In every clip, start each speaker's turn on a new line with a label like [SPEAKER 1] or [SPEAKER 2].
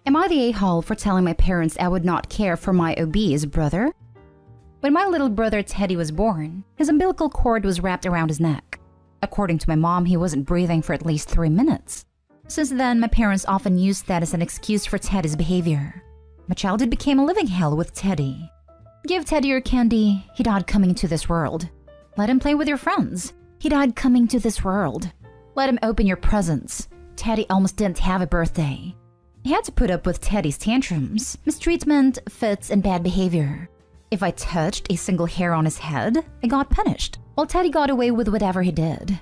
[SPEAKER 1] Am I the a-hole for telling my parents I would not care for my obese brother? When my little brother Teddy was born, his umbilical cord was wrapped around his neck. According to my mom, he wasn't breathing for at least 3 minutes. Since then, my parents often used that as an excuse for Teddy's behavior. My childhood became a living hell with Teddy. Give Teddy your candy, he died coming into this world. Let him play with your friends, he died coming to this world. Let him open your presents, Teddy almost didn't have a birthday. I had to put up with Teddy's tantrums, mistreatment, fits, and bad behavior. If I touched a single hair on his head, I got punished, while Teddy got away with whatever he did.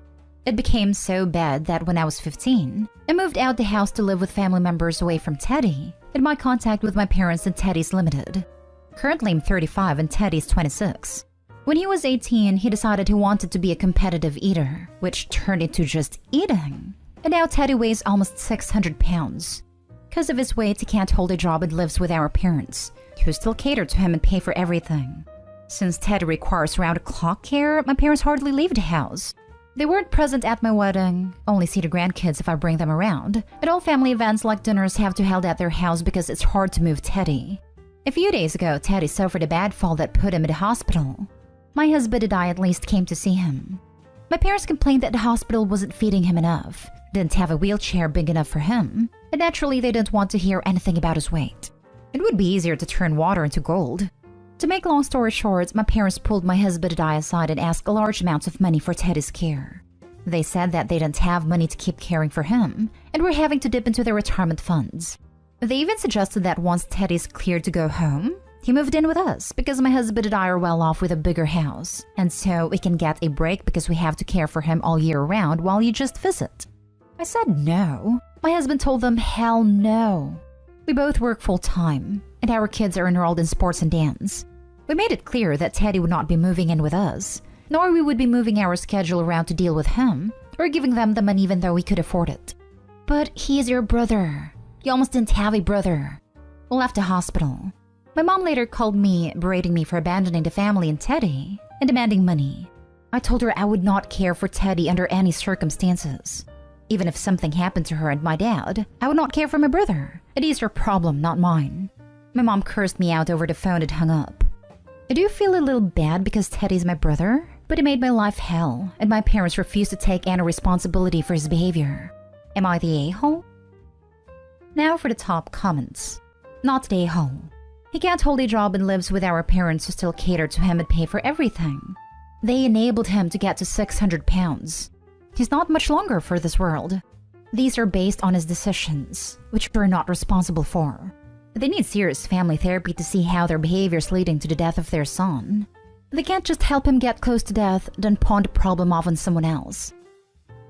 [SPEAKER 1] It became so bad that when I was 15, I moved out the house to live with family members away from Teddy, and my contact with my parents and Teddy's limited. Currently, I'm 35 and Teddy's 26. When he was 18, he decided he wanted to be a competitive eater, which turned into just eating. And now Teddy weighs almost 600 pounds. Because of his weight, he can't hold a job and lives with our parents, who still cater to him and pay for everything. Since Teddy requires round-the-clock care, my parents hardly leave the house. They weren't present at my wedding, only see the grandkids if I bring them around, and all family events like dinners have to be held at their house because it's hard to move Teddy. A few days ago, Teddy suffered a bad fall that put him in the hospital. My husband and I at least came to see him. My parents complained that the hospital wasn't feeding him enough, didn't have a wheelchair big enough for him, and naturally they didn't want to hear anything about his weight. It would be easier to turn water into gold. To make a long story short, my parents pulled my husband and I aside and asked large amounts of money for Teddy's care. They said that they didn't have money to keep caring for him, and were having to dip into their retirement funds. They even suggested that once Teddy's cleared to go home, he moved in with us because my husband and I are well off with a bigger house, and so we can get a break because we have to care for him all year round while you just visit. I said no. My husband told them hell no. We both work full-time, and our kids are enrolled in sports and dance. We made it clear that Teddy would not be moving in with us, nor we would be moving our schedule around to deal with him, or giving them the money even though we could afford it. But he is your brother. You almost didn't have a brother. We left the hospital. My mom later called me, berating me for abandoning the family and Teddy, and demanding money. I told her I would not care for Teddy under any circumstances. Even if something happened to her and my dad, I would not care for my brother. It is her problem, not mine. My mom cursed me out over the phone and hung up. I do feel a little bad because Teddy's my brother, but it made my life hell, and my parents refused to take any responsibility for his behavior. Am I the a-hole? Now for the top comments. Not the a-hole. He can't hold a job and lives with our parents who still cater to him and pay for everything. They enabled him to get to 600 pounds. He's not much longer for this world. These are based on his decisions, which we're not responsible for. They need serious family therapy to see how their behavior is leading to the death of their son. They can't just help him get close to death, then pawn the problem off on someone else.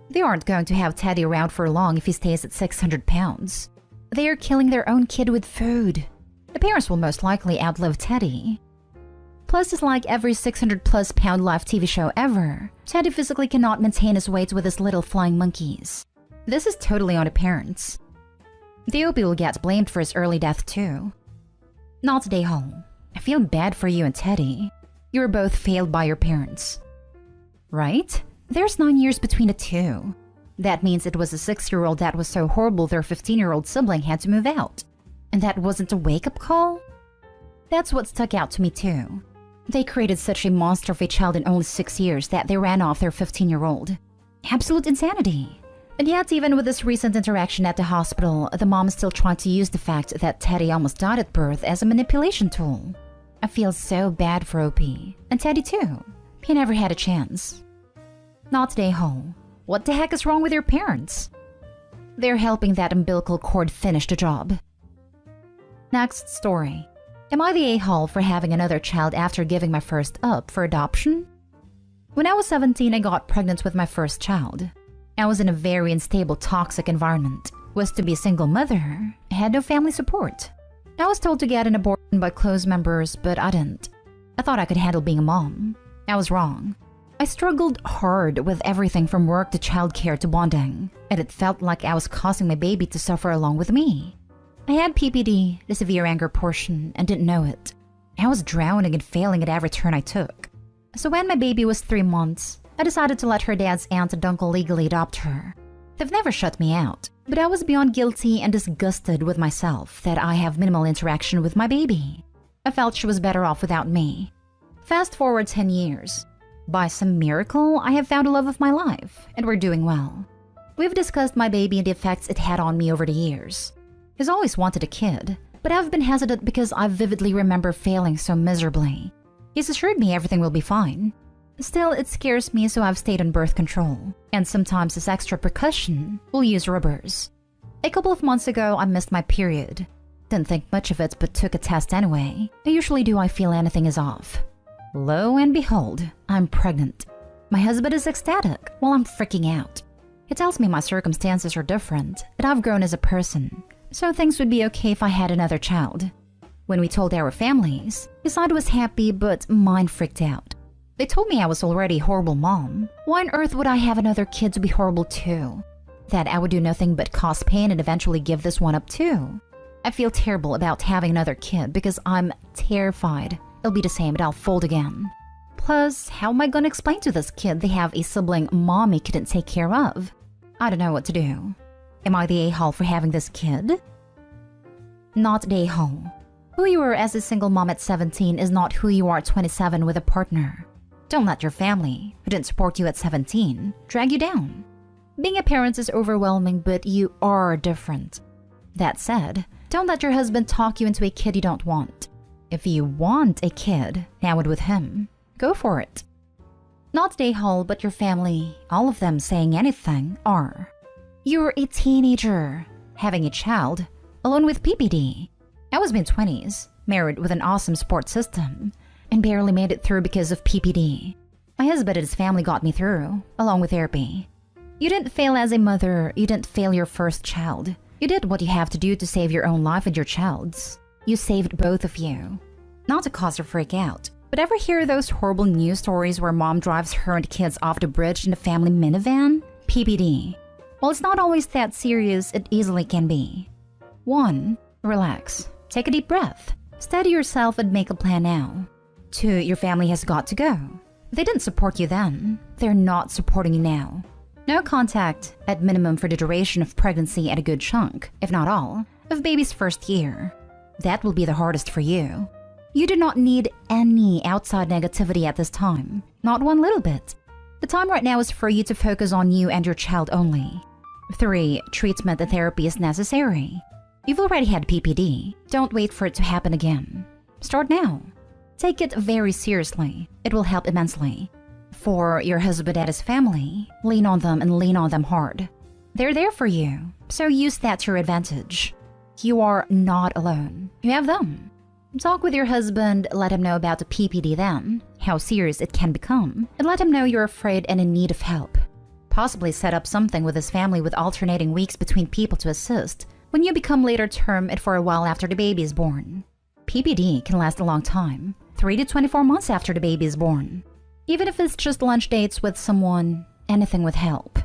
[SPEAKER 1] They aren't going to have Teddy around for long if he stays at 600 pounds. They are killing their own kid with food. The parents will most likely outlive Teddy. Plus, it's like every 600-plus pound live TV show ever, Teddy physically cannot maintain his weight with his little flying monkeys. This is totally on the parents. The OP will get blamed for his early death too. Not the a-hole. I feel bad for you and Teddy. You were both failed by your parents. Right? There's 9 years between the two. That means it was a 6-year-old that was so horrible their 15-year-old sibling had to move out. And that wasn't a wake-up call? That's what stuck out to me too. They created such a monster of a child in only 6 years that they ran off their 15-year-old. Absolute insanity. And yet, even with this recent interaction at the hospital, the mom is still trying to use the fact that Teddy almost died at birth as a manipulation tool. I feel so bad for OP. And Teddy too. He never had a chance. Not the a-hole. What the heck is wrong with your parents? They're helping that umbilical cord finish the job. Next story. Am I the a-hole for having another child after giving my first up for adoption? When I was 17, I got pregnant with my first child. I was in a very unstable, toxic environment. Was to be a single mother. I had no family support. I was told to get an abortion by close members, but I didn't. I thought I could handle being a mom. I was wrong. I struggled hard with everything from work to childcare to bonding, and it felt like I was causing my baby to suffer along with me. I had PPD, the severe anger portion, and didn't know it. I was drowning and failing at every turn I took. So when my baby was 3 months, I decided to let her dad's aunt and uncle legally adopt her. They've never shut me out, but I was beyond guilty and disgusted with myself that I have minimal interaction with my baby. I felt she was better off without me. Fast forward 10 years. By some miracle, I have found the love of my life, and we're doing well. We've discussed my baby and the effects it had on me over the years. He's always wanted a kid, but I've been hesitant because I vividly remember failing so miserably. He's assured me everything will be fine. Still, it scares me, so I've stayed on birth control, and sometimes as extra precaution, we'll use rubbers. A couple of months ago, I missed my period. Didn't think much of it, but took a test anyway. I usually do I feel anything is off. Lo and behold, I'm pregnant. My husband is ecstatic while I'm freaking out. He tells me my circumstances are different, that I've grown as a person, so things would be okay if I had another child. When we told our families, his side was happy, but mine freaked out. They told me I was already a horrible mom. Why on earth would I have another kid to be horrible too? That I would do nothing but cause pain and eventually give this one up too. I feel terrible about having another kid because I'm terrified it'll be the same and I'll fold again. Plus, how am I gonna explain to this kid they have a sibling mommy couldn't take care of? I don't know what to do. Am I the a-hole for having this kid? Not the a-hole. Who you were as a single mom at 17 is not who you are at 27 with a partner. Don't let your family, who didn't support you at 17, drag you down. Being a parent is overwhelming, but you are different. That said, don't let your husband talk you into a kid you don't want. If you want a kid, now and with him, go for it. Not the a-hole, but your family, all of them saying anything, are. You're a teenager, having a child, alone with PPD. I was mid-20s, married with an awesome support system, and barely made it through because of PPD. My husband and his family got me through, along with therapy. You didn't fail as a mother, you didn't fail your first child. You did what you have to do to save your own life and your child's. You saved both of you. Not to cause a freak out, but ever hear those horrible news stories where mom drives her and kids off the bridge in a family minivan? PPD. While it's not always that serious, it easily can be. 1. Relax. Take a deep breath. Steady yourself and make a plan now. 2. Your family has got to go. If they didn't support you then, they're not supporting you now. No contact, at minimum for the duration of pregnancy and a good chunk, if not all, of baby's first year. That will be the hardest for you. You do not need any outside negativity at this time, not one little bit. The time right now is for you to focus on you and your child only. 3. Treatment and therapy is necessary. You've already had PPD. Don't wait for it to happen again. Start now. Take it very seriously. It will help immensely. For your husband and his family, lean on them and lean on them hard. They're there for you, so use that to your advantage. You are not alone. You have them. Talk with your husband, let him know about the PPD then, how serious it can become, and let him know you're afraid and in need of help. Possibly set up something with his family with alternating weeks between people to assist when you become later term and for a while after the baby is born. PPD can last a long time, 3 to 24 months after the baby is born. Even if it's just lunch dates with someone, anything with help.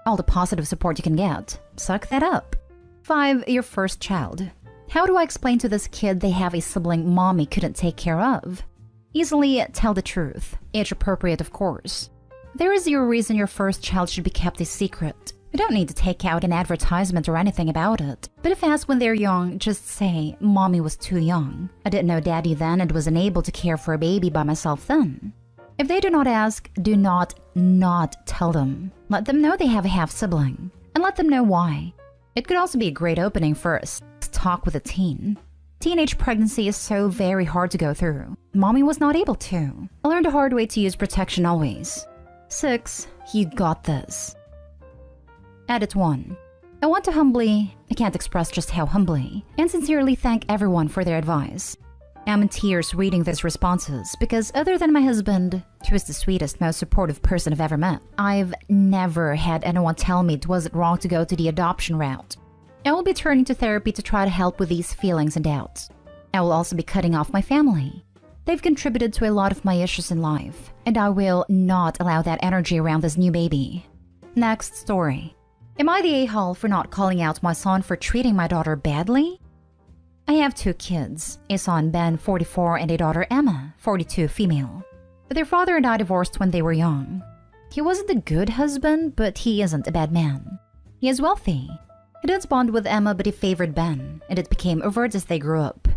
[SPEAKER 1] All the positive support you can get, suck that up. 5. Your first child. How do I explain to this kid they have a sibling mommy couldn't take care of? Easily tell the truth, age appropriate of course. There is zero reason your first child should be kept a secret. You don't need to take out an advertisement or anything about it. But if asked when they're young, just say, "Mommy was too young. I didn't know daddy then and was unable to care for a baby by myself then." If they do not ask, do not tell them. Let them know they have a half-sibling, and let them know why. It could also be a great opening for a talk with a teen. Teenage pregnancy is so very hard to go through. Mommy was not able to. I learned the hard way to use protection always. 6. You got this. Edit 1. I want to humbly, I can't express just how humbly, and sincerely thank everyone for their advice. I'm in tears reading these responses because other than my husband, who is the sweetest, most supportive person I've ever met, I've never had anyone tell me it wasn't wrong to go to the adoption route. I will be turning to therapy to try to help with these feelings and doubts. I will also be cutting off my family. They've contributed to a lot of my issues in life, and I will not allow that energy around this new baby. Next story. Am I the a-hole for not calling out my son for treating my daughter badly? I have 2 kids, a son Ben, 44, and a daughter Emma, 42, female. Their father and I divorced when they were young. He wasn't a good husband, but he isn't a bad man. He is wealthy. He didn't bond with Emma, but he favored Ben, and it became overt as they grew up.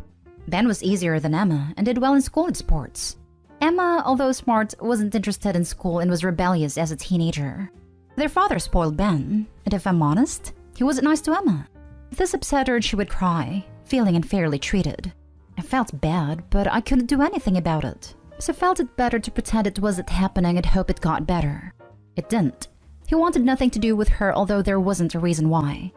[SPEAKER 1] Ben was easier than Emma and did well in school and sports. Emma, although smart, wasn't interested in school and was rebellious as a teenager. Their father spoiled Ben, and if I'm honest, he wasn't nice to Emma. If this upset her, she would cry, feeling unfairly treated. I felt bad, but I couldn't do anything about it, so I felt it better to pretend it wasn't happening and hope it got better. It didn't. He wanted nothing to do with her, although there wasn't a reason why.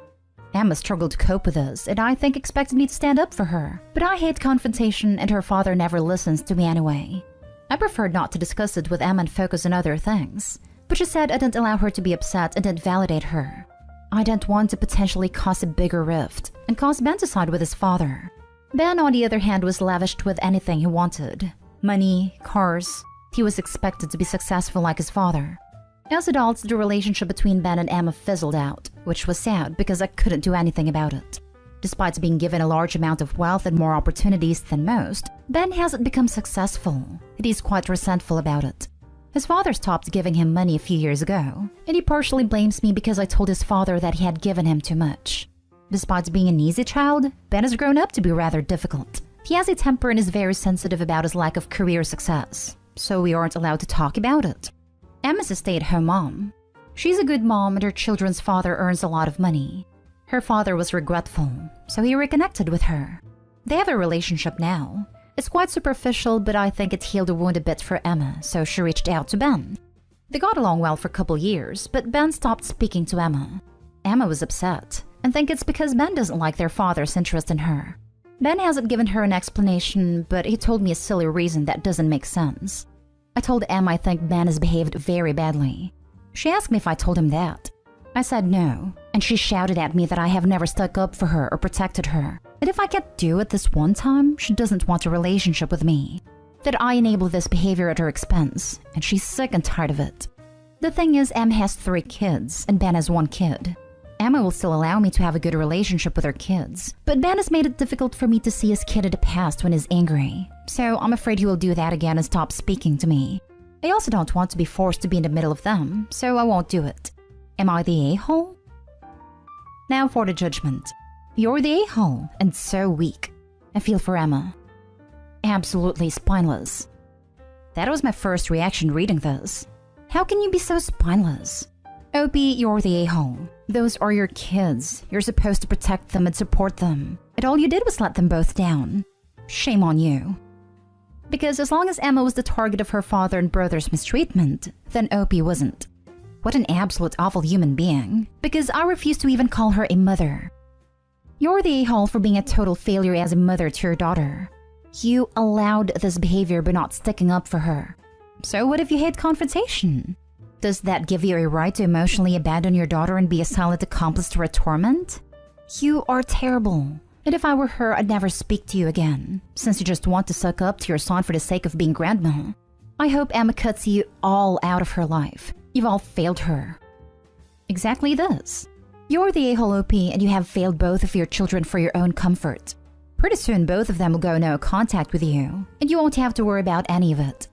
[SPEAKER 1] Emma struggled to cope with this, and I think expected me to stand up for her. But I hate confrontation, and her father never listens to me anyway. I preferred not to discuss it with Emma and focus on other things. But she said I didn't allow her to be upset and didn't validate her. I didn't want to potentially cause a bigger rift and cause Ben to side with his father. Ben, on the other hand, was lavished with anything he wanted. Money, cars. He was expected to be successful like his father. As adults, the relationship between Ben and Emma fizzled out, which was sad because I couldn't do anything about it. Despite being given a large amount of wealth and more opportunities than most, Ben hasn't become successful, and he's quite resentful about it. His father stopped giving him money a few years ago, and he partially blames me because I told his father that he had given him too much. Despite being an easy child, Ben has grown up to be rather difficult. He has a temper and is very sensitive about his lack of career success, so we aren't allowed to talk about it. Emma's a stay-at-home mom. She's a good mom and her children's father earns a lot of money. Her father was regretful, so he reconnected with her. They have a relationship now. It's quite superficial, but I think it healed the wound a bit for Emma, so she reached out to Ben. They got along well for a couple years, but Ben stopped speaking to Emma. Emma was upset, and think it's because Ben doesn't like their father's interest in her. Ben hasn't given her an explanation, but he told me a silly reason that doesn't make sense. I told Emma I think Ben has behaved very badly. She asked me if I told him that. I said no, and she shouted at me that I have never stuck up for her or protected her. That if I can't do it this one time, she doesn't want a relationship with me. That I enable this behavior at her expense, and she's sick and tired of it. The thing is, Emma has 3 kids, and Ben has 1 kid. Emma will still allow me to have a good relationship with her kids, but Ben has made it difficult for me to see his kid in the past when he's angry, so I'm afraid he will do that again and stop speaking to me. I also don't want to be forced to be in the middle of them, so I won't do it. Am I the a-hole? Now for the judgment. You're the a-hole, and so weak. I feel for Emma. Absolutely spineless. That was my first reaction reading this. How can you be so spineless? Opie, you're the a-hole. Those are your kids. You're supposed to protect them and support them. And all you did was let them both down. Shame on you. Because as long as Emma was the target of her father and brother's mistreatment, then Opie wasn't. What an absolute awful human being. Because I refuse to even call her a mother. You're the a-hole for being a total failure as a mother to your daughter. You allowed this behavior by not sticking up for her. So what if you hate confrontation? Does that give you a right to emotionally abandon your daughter and be a silent accomplice to her torment? You are terrible. And if I were her, I'd never speak to you again, since you just want to suck up to your son for the sake of being grandma. I hope Emma cuts you all out of her life. You've all failed her. Exactly this. You're the a-hole OP, and you have failed both of your children for your own comfort. Pretty soon, both of them will go no contact with you, and you won't have to worry about any of it.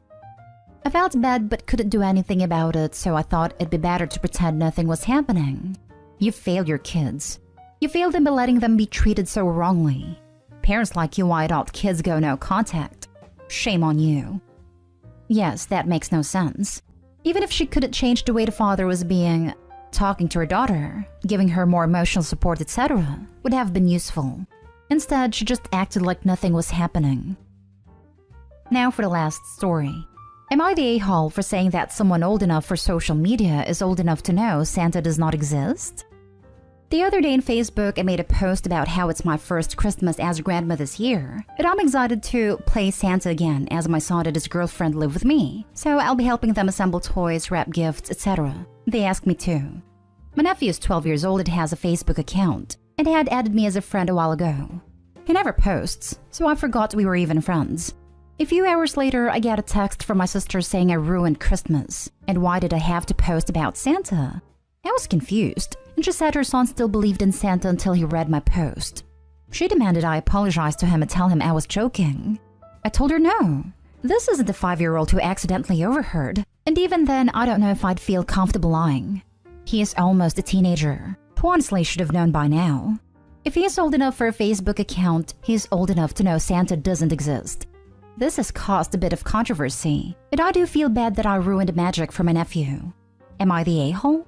[SPEAKER 1] I felt bad but couldn't do anything about it, so I thought it'd be better to pretend nothing was happening. You failed your kids. You failed them by letting them be treated so wrongly. Parents like you why adult kids go no contact. Shame on you. Yes, that makes no sense. Even if she couldn't change the way the father was being, talking to her daughter, giving her more emotional support, etc., would have been useful. Instead, she just acted like nothing was happening. Now for the last story. Am I the a-hole for saying that someone old enough for social media is old enough to know Santa does not exist? The other day in Facebook, I made a post about how it's my first Christmas as grandma this year, and I'm excited to play Santa again as my son and his girlfriend live with me, so I'll be helping them assemble toys, wrap gifts, etc. They asked me to. My nephew is 12 years old and has a Facebook account, and had added me as a friend a while ago. He never posts, so I forgot we were even friends. A few hours later, I get a text from my sister saying I ruined Christmas, and why did I have to post about Santa? I was confused, and she said her son still believed in Santa until he read my post. She demanded I apologize to him and tell him I was joking. I told her no. This isn't the 5-year-old who accidentally overheard, and even then I don't know if I'd feel comfortable lying. He is almost a teenager, who honestly should have known by now. If he is old enough for a Facebook account, he is old enough to know Santa doesn't exist. This has caused a bit of controversy, but I do feel bad that I ruined magic for my nephew. Am I the a-hole?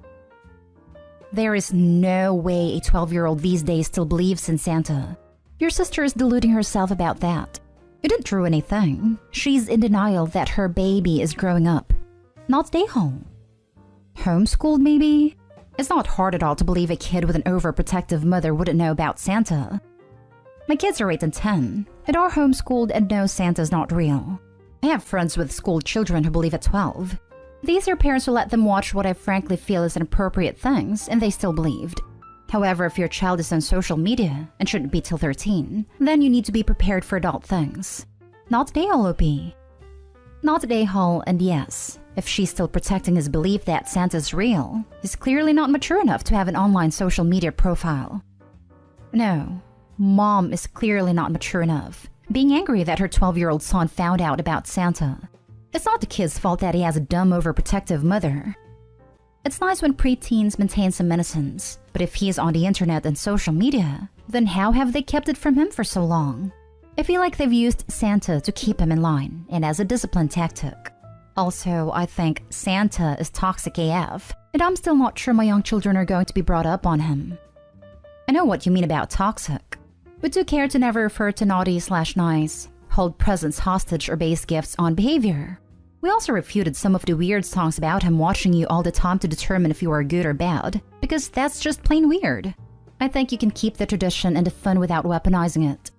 [SPEAKER 1] There is no way a 12-year-old these days still believes in Santa. Your sister is deluding herself about that. You didn't ruin anything. She's in denial that her baby is growing up. Not the a-hole. Homeschooled, maybe? It's not hard at all to believe a kid with an overprotective mother wouldn't know about Santa. My kids are 8 and 10, and are homeschooled and know Santa's not real. I have friends with school children who believe at 12. These are parents who let them watch what I frankly feel is inappropriate things, and they still believed. However, if your child is on social media and shouldn't be till 13, then you need to be prepared for adult things. Not the a-hole, OP. Not the a-hole, and yes, if she's still protecting his belief that Santa's real, he's clearly not mature enough to have an online social media profile. No, Mom is clearly not mature enough, being angry that her 12-year-old son found out about Santa. It's not the kid's fault that he has a dumb, overprotective mother. It's nice when preteens maintain some innocence, but if he is on the internet and social media, then how have they kept it from him for so long? I feel like they've used Santa to keep him in line and as a discipline tactic. Also, I think Santa is toxic AF, and I'm still not sure my young children are going to be brought up on him. I know what you mean about toxic. We do care to never refer to naughty/nice, hold presents hostage or base gifts on behavior. We also refuted some of the weird songs about him watching you all the time to determine if you are good or bad, because that's just plain weird. I think you can keep the tradition and the fun without weaponizing it.